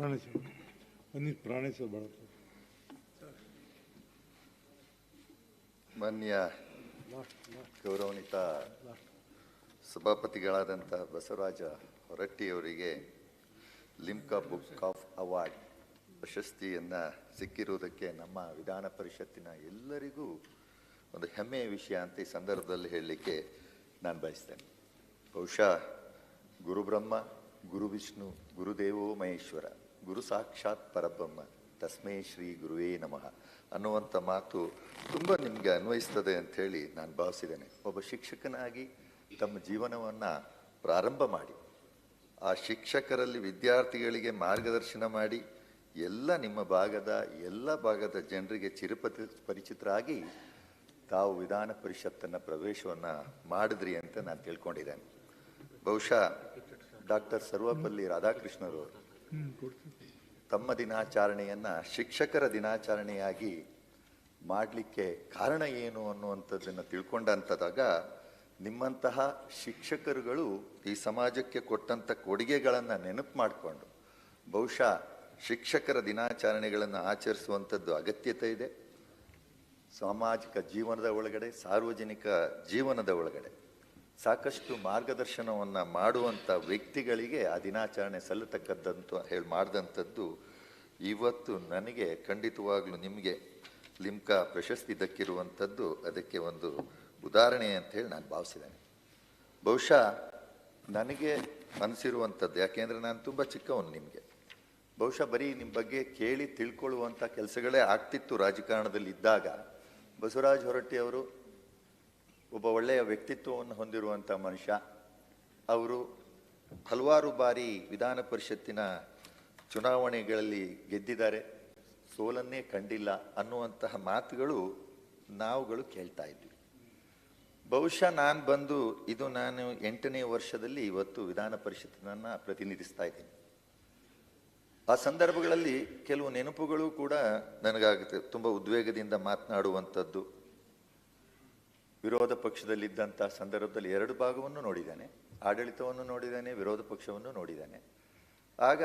ಮಾನ್ಯ ಗೌರವಾನ್ವಿತ ಸಭಾಪತಿಗಳಾದಂಥ ಬಸವರಾಜ ಹೊರಟ್ಟಿಯವರಿಗೆ ಲಿಮ್ಕಾ ಬುಕ್ ಆಫ್ ಅವಾರ್ಡ್ ಪ್ರಶಸ್ತಿಯನ್ನು ಸಿಕ್ಕಿರುವುದಕ್ಕೆ ನಮ್ಮ ವಿಧಾನ ಪರಿಷತ್ತಿನ ಎಲ್ಲರಿಗೂ ಒಂದು ಹೆಮ್ಮೆಯ ವಿಷಯ ಅಂತ ಈ ಸಂದರ್ಭದಲ್ಲಿ ಹೇಳಲಿಕ್ಕೆ ನಾನು ಬಯಸ್ತೇನೆ. ಬಹುಶಃ ಗುರುಬ್ರಹ್ಮ ಗುರು ವಿಷ್ಣು ಗುರುದೇವೋ ಮಹೇಶ್ವರ ಗುರು ಸಾಕ್ಷಾತ್ ಪರಬ್ರಹ್ಮ ತಸ್ಮೈ ಶ್ರೀ ಗುರುವೇ ನಮಃ ಅನ್ನುವಂಥ ಮಾತು ತುಂಬ ನಿಮಗೆ ಅನ್ವಯಿಸ್ತದೆ ಅಂಥೇಳಿ ನಾನು ಭಾವಿಸಿದ್ದೇನೆ. ಒಬ್ಬ ಶಿಕ್ಷಕನಾಗಿ ತಮ್ಮ ಜೀವನವನ್ನು ಪ್ರಾರಂಭ ಮಾಡಿ ಆ ಶಿಕ್ಷಕರಲ್ಲಿ ವಿದ್ಯಾರ್ಥಿಗಳಿಗೆ ಮಾರ್ಗದರ್ಶನ ಮಾಡಿ ನಿಮ್ಮ ಎಲ್ಲ ಭಾಗದ ಜನರಿಗೆ ಪರಿಚಿತರಾಗಿ ತಾವು ವಿಧಾನ ಪರಿಷತ್ತನ್ನು ಪ್ರವೇಶವನ್ನು ಮಾಡಿದ್ರಿ ಅಂತ ನಾನು ತಿಳ್ಕೊಂಡಿದ್ದೇನೆ. ಬಹುಶಃ ಡಾಕ್ಟರ್ ಸರ್ವಪಲ್ಲಿ ರಾಧಾಕೃಷ್ಣರವರು ತಮ್ಮ ದಿನಾಚರಣೆಯನ್ನು ಶಿಕ್ಷಕರ ದಿನಾಚರಣೆಯಾಗಿ ಮಾಡಲಿಕ್ಕೆ ಕಾರಣ ಏನು ಅನ್ನುವಂಥದ್ದನ್ನು ತಿಳ್ಕೊಂಡಂತದಾಗ ನಿಮ್ಮಂತಹ ಶಿಕ್ಷಕರುಗಳು ಈ ಸಮಾಜಕ್ಕೆ ಕೊಟ್ಟಂಥ ಕೊಡುಗೆಗಳನ್ನು ನೆನಪು ಮಾಡಿಕೊಂಡು ಬಹುಶಃ ಶಿಕ್ಷಕರ ದಿನಾಚರಣೆಗಳನ್ನು ಆಚರಿಸುವಂಥದ್ದು ಅಗತ್ಯತೆ ಇದೆ. ಸಾಮಾಜಿಕ ಜೀವನದ ಒಳಗಡೆ, ಸಾರ್ವಜನಿಕ ಜೀವನದ ಒಳಗಡೆ ಸಾಕಷ್ಟು ಮಾರ್ಗದರ್ಶನವನ್ನು ಮಾಡುವಂಥ ವ್ಯಕ್ತಿಗಳಿಗೆ ಆ ದಿನಾಚರಣೆ ಸಲ್ಲತಕ್ಕದ್ದಂತ ಮಾಡಿದಂಥದ್ದು ಇವತ್ತು ನನಗೆ ಖಂಡಿತವಾಗ್ಲೂ ನಿಮಗೆ ಲಿಮ್ಕಾ ಪ್ರಶಸ್ತಿ ದಕ್ಕಿರುವಂಥದ್ದು ಅದಕ್ಕೆ ಒಂದು ಉದಾಹರಣೆ ಅಂತೇಳಿ ನಾನು ಭಾವಿಸಿದ್ದೇನೆ. ಬಹುಶಃ ನನಗೆ ಅನಿಸಿರುವಂಥದ್ದು, ಯಾಕೆಂದರೆ ನಾನು ತುಂಬ ಚಿಕ್ಕವನು, ನಿಮಗೆ ಬಹುಶಃ ಬರೀ ನಿಮ್ಮ ಬಗ್ಗೆ ಕೇಳಿ ತಿಳ್ಕೊಳ್ಳುವಂಥ ಕೆಲಸಗಳೇ ಆಗ್ತಿತ್ತು ರಾಜಕಾರಣದಲ್ಲಿ ಇದ್ದಾಗ. ಬಸವರಾಜ ಹೊರಟ್ಟಿಯವರು ಒಬ್ಬ ಒಳ್ಳೆಯ ವ್ಯಕ್ತಿತ್ವವನ್ನು ಹೊಂದಿರುವಂಥ ಮನುಷ್ಯ. ಅವರು ಹಲವಾರು ಬಾರಿ ವಿಧಾನ ಪರಿಷತ್ತಿನ ಚುನಾವಣೆಗಳಲ್ಲಿ ಗೆದ್ದಿದ್ದಾರೆ, ಸೋಲನ್ನೇ ಕಂಡಿಲ್ಲ ಅನ್ನುವಂತಹ ಮಾತುಗಳು ನಾವುಗಳು ಕೇಳ್ತಾ ಇದ್ವಿ. ಬಹುಶಃ ನಾನು 8ನೇ ವರ್ಷದಲ್ಲಿ ಇವತ್ತು ವಿಧಾನ ಪರಿಷತ್ತನ್ನು ಪ್ರತಿನಿಧಿಸ್ತಾ ಇದ್ದೀನಿ. ಆ ಸಂದರ್ಭಗಳಲ್ಲಿ ಕೆಲವು ನೆನಪುಗಳು ಕೂಡ ನನಗಾಗುತ್ತೆ. ತುಂಬ ಉದ್ವೇಗದಿಂದ ಮಾತನಾಡುವಂಥದ್ದು. ವಿರೋಧ ಪಕ್ಷದಲ್ಲಿದ್ದಂಥ ಸಂದರ್ಭದಲ್ಲಿ 2 ಭಾಗವನ್ನು ನೋಡಿದ್ದಾನೆ, ಆಡಳಿತವನ್ನು ನೋಡಿದ್ದಾನೆ, ವಿರೋಧ ಪಕ್ಷವನ್ನು ನೋಡಿದ್ದಾನೆ. ಆಗ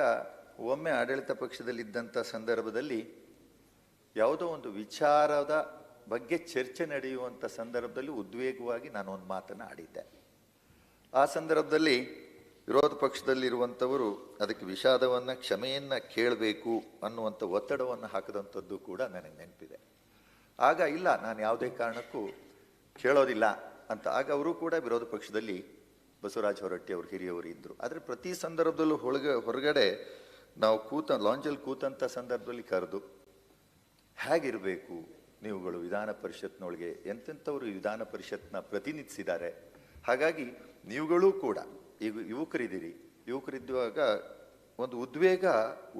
ಒಮ್ಮೆ ಆಡಳಿತ ಪಕ್ಷದಲ್ಲಿದ್ದಂಥ ಸಂದರ್ಭದಲ್ಲಿ ಯಾವುದೋ ಒಂದು ವಿಚಾರದ ಬಗ್ಗೆ ಚರ್ಚೆ ನಡೆಯುವಂಥ ಸಂದರ್ಭದಲ್ಲಿ ಉದ್ವೇಗವಾಗಿ ನಾನು ಒಂದು ಮಾತನ್ನು ಆಡಿದ್ದೆ. ಆ ಸಂದರ್ಭದಲ್ಲಿ ವಿರೋಧ ಪಕ್ಷದಲ್ಲಿರುವಂಥವರು ಅದಕ್ಕೆ ವಿಷಾದವನ್ನು, ಕ್ಷಮೆಯನ್ನು ಕೇಳಬೇಕು ಅನ್ನುವಂಥ ಒತ್ತಡವನ್ನು ಹಾಕಿದಂಥದ್ದು ಕೂಡ ನನಗೆ ನೆನಪಿದೆ. ಆಗ ಇಲ್ಲ, ನಾನು ಯಾವುದೇ ಕಾರಣಕ್ಕೂ ಕೇಳೋದಿಲ್ಲ ಅಂತ. ಆಗ ಅವರು ಕೂಡ ವಿರೋಧ ಪಕ್ಷದಲ್ಲಿ ಬಸವರಾಜ ಹೊರಟ್ಟಿ ಅವರು ಹಿರಿಯವರು ಇದ್ದರು. ಆದರೆ ಪ್ರತಿ ಸಂದರ್ಭದಲ್ಲೂ ಹೊರಗಡೆ ನಾವು ಲಾಂಜಲ್ಲಿ ಕೂತಂಥ ಸಂದರ್ಭದಲ್ಲಿ ಕರೆದು ಹೇಗಿರಬೇಕು ನೀವುಗಳು ವಿಧಾನ ಪರಿಷತ್ನೊಳಗೆ, ಎಂತೆಂಥವರು ವಿಧಾನ ಪರಿಷತ್ನ ಪ್ರತಿನಿಧಿಸಿದ್ದಾರೆ, ಹಾಗಾಗಿ ನೀವುಗಳೂ ಕೂಡ ಈಗ ಯುವಕರಿದ್ದಾಗ ಒಂದು ಉದ್ವೇಗ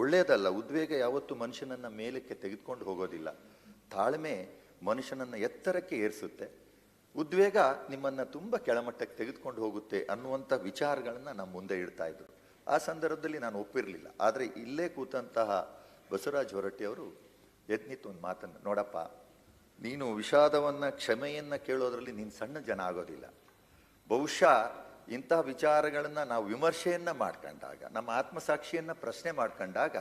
ಒಳ್ಳೆಯದಲ್ಲ. ಉದ್ವೇಗ ಯಾವತ್ತೂ ಮನುಷ್ಯನನ್ನು ಮೇಲಕ್ಕೆ ತೆಗೆದುಕೊಂಡು ಹೋಗೋದಿಲ್ಲ. ತಾಳ್ಮೆ ಮನುಷ್ಯನನ್ನು ಎತ್ತರಕ್ಕೆ ಏರಿಸುತ್ತೆ. ಉದ್ವೇಗ ನಿಮ್ಮನ್ನು ತುಂಬ ಕೆಳಮಟ್ಟಕ್ಕೆ ತೆಗೆದುಕೊಂಡು ಹೋಗುತ್ತೆ ಅನ್ನುವಂಥ ವಿಚಾರಗಳನ್ನು ನಮ್ಮ ಮುಂದೆ ಇಡ್ತಾ ಇದ್ರು. ಆ ಸಂದರ್ಭದಲ್ಲಿ ನಾನು ಒಪ್ಪಿರಲಿಲ್ಲ. ಆದರೆ ಇಲ್ಲೇ ಕೂತಂತಹ ಬಸವರಾಜ ಹೊರಟ್ಟಿಯವರು ಎದ್ನಿತ್ತು ಒಂದು ಮಾತನ್ನು, ನೋಡಪ್ಪ, ನೀನು ವಿಷಾದವನ್ನು, ಕ್ಷಮೆಯನ್ನು ಕೇಳೋದ್ರಲ್ಲಿ ನೀನು ಸಣ್ಣ ಜನ ಆಗೋದಿಲ್ಲ. ಬಹುಶಃ ಇಂತಹ ವಿಚಾರಗಳನ್ನು ನಾವು ವಿಮರ್ಶೆಯನ್ನು ಮಾಡ್ಕೊಂಡಾಗ, ನಮ್ಮ ಆತ್ಮಸಾಕ್ಷಿಯನ್ನು ಪ್ರಶ್ನೆ ಮಾಡ್ಕೊಂಡಾಗ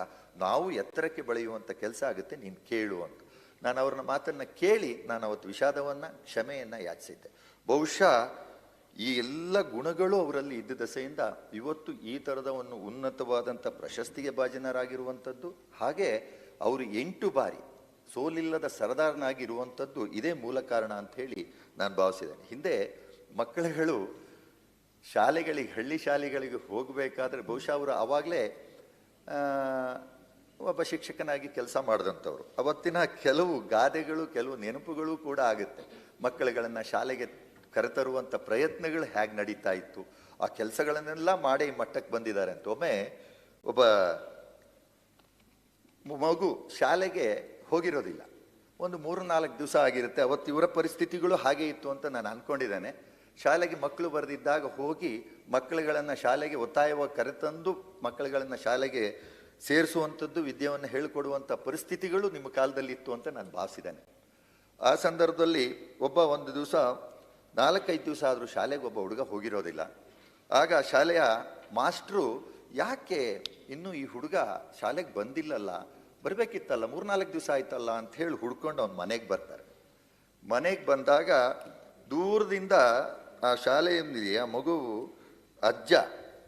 ನಾವು ಎತ್ತರಕ್ಕೆ ಬೆಳೆಯುವಂಥ ಕೆಲಸ ಆಗುತ್ತೆ, ನೀನು ಕೇಳು ಅಂತ. ನಾನು ಅವ್ರನ್ನ ಮಾತನ್ನು ಕೇಳಿ ನಾನು ಅವತ್ತು ವಿಷಾದವನ್ನು, ಕ್ಷಮೆಯನ್ನು ಯಾಚಿಸಿದ್ದೆ. ಬಹುಶಃ ಈ ಎಲ್ಲ ಗುಣಗಳು ಅವರಲ್ಲಿ ಇದ್ದ ದಸೆಯಿಂದ ಇವತ್ತು ಈ ಥರದ ಒಂದು ಉನ್ನತವಾದಂಥ ಪ್ರಶಸ್ತಿಗೆ ಭಾಜನರಾಗಿರುವಂಥದ್ದು. ಹಾಗೆ ಅವರು 8 ಬಾರಿ ಸೋಲಿಲ್ಲದ ಸರದಾರನಾಗಿರುವಂಥದ್ದು ಇದೇ ಮೂಲ ಕಾರಣ ಅಂಥೇಳಿ ನಾನು ಭಾವಿಸಿದ್ದೇನೆ. ಹಿಂದೆ ಮಕ್ಕಳುಗಳು ಹಳ್ಳಿ ಶಾಲೆಗಳಿಗೆ ಹೋಗಬೇಕಾದ್ರೆ ಬಹುಶಃ ಅವರು ಆವಾಗಲೇ ಒಬ್ಬ ಶಿಕ್ಷಕನಾಗಿ ಕೆಲಸ ಮಾಡಿದಂಥವ್ರು. ಅವತ್ತಿನ ಕೆಲವು ಗಾದೆಗಳು, ಕೆಲವು ನೆನಪುಗಳು ಕೂಡ ಆಗುತ್ತೆ. ಮಕ್ಕಳುಗಳನ್ನು ಶಾಲೆಗೆ ಕರೆತರುವಂಥ ಪ್ರಯತ್ನಗಳು ಹೇಗೆ ನಡೀತಾ ಇತ್ತು, ಆ ಕೆಲಸಗಳನ್ನೆಲ್ಲ ಮಾಡಿ ಮಟ್ಟಕ್ಕೆ ಬಂದಿದ್ದಾರೆ ಅಂತ. ಒಮ್ಮೆ ಒಬ್ಬ ಮಗು ಶಾಲೆಗೆ ಹೋಗಿರೋದಿಲ್ಲ, ಒಂದು 3-4 ದಿವಸ ಆಗಿರುತ್ತೆ. ಅವತ್ತು ಇವರ ಪರಿಸ್ಥಿತಿಗಳು ಹಾಗೆ ಇತ್ತು ಅಂತ ನಾನು ಅಂದ್ಕೊಂಡಿದ್ದೇನೆ. ಶಾಲೆಗೆ ಮಕ್ಕಳು ಬರೆದಿದ್ದಾಗ ಹೋಗಿ ಮಕ್ಕಳುಗಳನ್ನು ಶಾಲೆಗೆ ಒತ್ತಾಯವಾಗಿ ಕರೆತಂದು ಮಕ್ಕಳುಗಳನ್ನು ಶಾಲೆಗೆ ಸೇರಿಸುವಂಥದ್ದು, ವಿದ್ಯೆಯನ್ನು ಹೇಳಿಕೊಡುವಂಥ ಪರಿಸ್ಥಿತಿಗಳು ನಿಮ್ಮ ಕಾಲದಲ್ಲಿ ಇತ್ತು ಅಂತ ನಾನು ಭಾವಿಸಿದ್ದೇನೆ. ಆ ಸಂದರ್ಭದಲ್ಲಿ ಒಂದು ದಿವಸ 4-5 ದಿವಸ ಆದರೂ ಶಾಲೆಗೆ ಒಬ್ಬ ಹುಡುಗ ಹೋಗಿರೋದಿಲ್ಲ. ಆಗ ಶಾಲೆಯ ಮಾಸ್ಟ್ರು ಯಾಕೆ ಇನ್ನೂ ಈ ಹುಡುಗ ಶಾಲೆಗೆ ಬಂದಿಲ್ಲಲ್ಲ, ಬರಬೇಕಿತ್ತಲ್ಲ, 3-4 ದಿವಸ ಆಯ್ತಲ್ಲ ಅಂತ ಹೇಳಿ ಹುಡ್ಕೊಂಡು ಅವ್ನ ಮನೆಗೆ ಬರ್ತಾರೆ. ಮನೆಗೆ ಬಂದಾಗ ದೂರದಿಂದ ಆ ಶಾಲೆಯಲ್ಲಿ ಆ ಮಗು ಅಜ್ಜ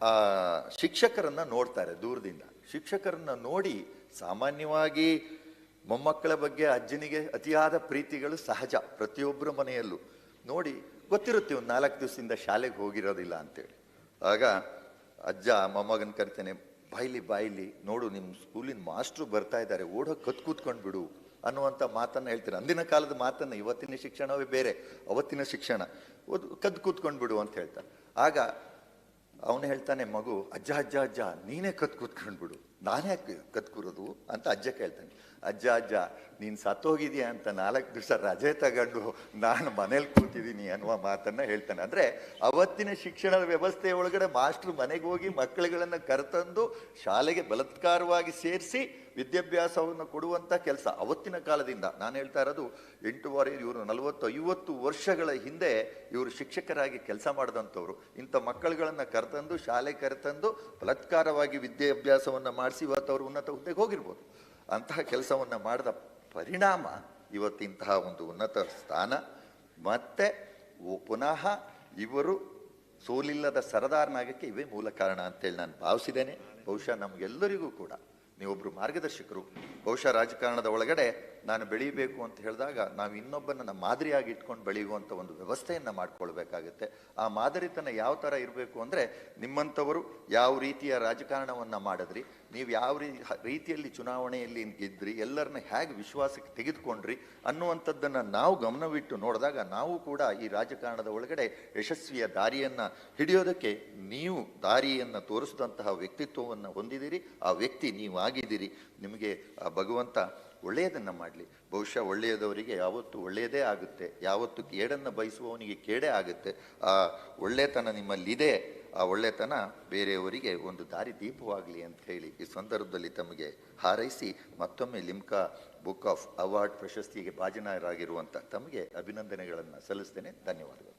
ಆ ಶಿಕ್ಷಕರನ್ನ ನೋಡ್ತಾರೆ. ದೂರದಿಂದ ಶಿಕ್ಷಕರನ್ನ ನೋಡಿ, ಸಾಮಾನ್ಯವಾಗಿ ಮೊಮ್ಮಕ್ಕಳ ಬಗ್ಗೆ ಅಜ್ಜನಿಗೆ ಅತಿಯಾದ ಪ್ರೀತಿಗಳು ಸಹಜ ಪ್ರತಿಯೊಬ್ಬರ ಮನೆಯಲ್ಲೂ. ನೋಡಿ ಗೊತ್ತಿರುತ್ತೆ ಒಂದು 4 ದಿವಸದಿಂದ ಶಾಲೆಗೆ ಹೋಗಿರೋದಿಲ್ಲ ಅಂತೇಳಿ. ಆಗ ಅಜ್ಜ ಮೊಮ್ಮಗನ ಕರಿತಾನೆ, ಬಾಯ್ಲಿ ನೋಡು, ನಿಮ್ಮ ಸ್ಕೂಲಿನ ಮಾಸ್ಟ್ರು ಬರ್ತಾ ಇದ್ದಾರೆ, ಓಡೋಗಿ ಕೂತ್ಕೊಂಡು ಬಿಡು ಅನ್ನುವಂಥ ಮಾತನ್ನು ಹೇಳ್ತಾರೆ. ಅಂದಿನ ಕಾಲದ ಮಾತನ್ನು, ಇವತ್ತಿನ ಶಿಕ್ಷಣವೇ ಬೇರೆ, ಅವತ್ತಿನ ಶಿಕ್ಷಣ, ಕೂತ್ಕೊಂಡು ಬಿಡು ಅಂತ ಹೇಳ್ತಾರೆ. ಆಗ ಅವನು ಹೇಳ್ತಾನೆ, ಮಗು, ಅಜ್ಜ ನೀನೇ ಕೂತ್ಕೊಂಡು ಬಿಡು, ನಾನೇ ಕೂರೋದು ಅಂತ ಅಜ್ಜ ಕೇಳ್ತಾನೆ. ಅಜ್ಜ ನೀನು ಸತ್ತೋಗಿದೆಯಾ ಅಂತ 4 ದಿವಸ ರಜೆ ತಗೊಂಡು ನಾನು ಮನೇಲಿ ಕೂತಿದ್ದೀನಿ ಅನ್ನುವ ಮಾತನ್ನ ಹೇಳ್ತಾನೆ. ಅಂದ್ರೆ ಅವತ್ತಿನ ಶಿಕ್ಷಣದ ವ್ಯವಸ್ಥೆ ಒಳಗಡೆ ಮಾಸ್ಟ್ರು ಮನೆಗೆ ಹೋಗಿ ಮಕ್ಕಳುಗಳನ್ನ ಕರೆತಂದು ಶಾಲೆಗೆ ಬಲಾತ್ಕಾರವಾಗಿ ಸೇರಿಸಿ ವಿದ್ಯಾಭ್ಯಾಸವನ್ನು ಕೊಡುವಂತ ಕೆಲಸ ಅವತ್ತಿನ ಕಾಲದಿಂದ. ನಾನು ಹೇಳ್ತಾ ಇರೋದು 8 ಇವರು 40-50 ವರ್ಷಗಳ ಹಿಂದೆ ಇವರು ಶಿಕ್ಷಕರಾಗಿ ಕೆಲಸ ಮಾಡಿದಂಥವ್ರು. ಇಂಥ ಮಕ್ಕಳುಗಳನ್ನ ಕರೆತಂದು ಶಾಲೆಗೆ ಕರೆತಂದು ಬಲಾತ್ಕಾರವಾಗಿ ವಿದ್ಯಾಭ್ಯಾಸವನ್ನ ಮಾಡಿಸಿ ಇವತ್ತು ಅವರು ಉನ್ನತ ಹುದ್ದೆಗೆ ಹೋಗಿರ್ಬೋದು. ಅಂತಹ ಕೆಲಸವನ್ನು ಮಾಡಿದ ಪರಿಣಾಮ ಇವತ್ತಿಂತಹ ಒಂದು ಉನ್ನತ ಸ್ಥಾನ. ಮತ್ತೆ ಪುನಃ ಇವರು ಸೋಲಿಲ್ಲದ ಸರದಾರನಾಗಕ್ಕೆ ಇವೇ ಮೂಲ ಕಾರಣ ಅಂತೇಳಿ ನಾನು ಭಾವಿಸಿದ್ದೇನೆ. ಬಹುಶಃ ನಮಗೆಲ್ಲರಿಗೂ ಕೂಡ ನೀವೊಬ್ಬರು ಮಾರ್ಗದರ್ಶಕರು. ಬಹುಶಃ ರಾಜಕಾರಣದ ಒಳಗಡೆ ನಾನು ಬೆಳೀಬೇಕು ಅಂತ ಹೇಳಿದಾಗ ನಾವು ಇನ್ನೊಬ್ಬನ ಮಾದರಿಯಾಗಿ ಇಟ್ಕೊಂಡು ಬೆಳೆಯುವಂಥ ಒಂದು ವ್ಯವಸ್ಥೆಯನ್ನು ಮಾಡ್ಕೊಳ್ಬೇಕಾಗತ್ತೆ. ಆ ಮಾದರಿತನ ಯಾವ ಥರ ಇರಬೇಕು ಅಂದರೆ, ನಿಮ್ಮಂಥವರು ಯಾವ ರೀತಿಯ ರಾಜಕಾರಣವನ್ನು ಮಾಡಿದ್ರಿ, ನೀವು ಯಾವ ರೀತಿಯಲ್ಲಿ ಚುನಾವಣೆಯಲ್ಲಿ ಗೆದ್ರಿ, ಎಲ್ಲರನ್ನ ಹೇಗೆ ವಿಶ್ವಾಸಕ್ಕೆ ತೆಗೆದುಕೊಂಡ್ರಿ ಅನ್ನುವಂಥದ್ದನ್ನು ನಾವು ಗಮನವಿಟ್ಟು ನೋಡಿದಾಗ ನಾವು ಕೂಡ ಈ ರಾಜಕಾರಣದ ಒಳಗಡೆ ಯಶಸ್ವಿಯ ದಾರಿಯನ್ನು ಹಿಡಿಯೋದಕ್ಕೆ ನೀವು ದಾರಿಯನ್ನು ತೋರಿಸಿದಂತಹ ವ್ಯಕ್ತಿತ್ವವನ್ನು ಹೊಂದಿದ್ದೀರಿ. ಆ ವ್ಯಕ್ತಿ ನೀವು ಆಗಿದ್ದೀರಿ. ನಿಮಗೆ ಆ ಭಗವಂತ ಒಳ್ಳೆಯದನ್ನು ಮಾಡಲಿ. ಬಹುಶಃ ಒಳ್ಳೆಯದವರಿಗೆ ಯಾವತ್ತೂ ಒಳ್ಳೆಯದೇ ಆಗುತ್ತೆ, ಯಾವತ್ತು ಕೇಡನ್ನು ಬಯಸುವವನಿಗೆ ಕೇಡೇ ಆಗುತ್ತೆ. ಆ ಒಳ್ಳೆತನ ನಿಮ್ಮಲ್ಲಿದೆ. ಆ ಒಳ್ಳೆತನ ಬೇರೆಯವರಿಗೆ ಒಂದು ದಾರಿ ದೀಪವಾಗಲಿ ಅಂತ ಹೇಳಿ ಈ ಸಂದರ್ಭದಲ್ಲಿ ತಮಗೆ ಹಾರೈಸಿ ಮತ್ತೊಮ್ಮೆ ಲಿಮ್ಕಾ ಬುಕ್ ಆಫ್ ಅವಾರ್ಡ್ ಪ್ರಶಸ್ತಿಗೆ ಭಾಜನರಾಗಿರುವಂಥ ತಮಗೆ ಅಭಿನಂದನೆಗಳನ್ನು ಸಲ್ಲಿಸ್ತೇನೆ. ಧನ್ಯವಾದಗಳು.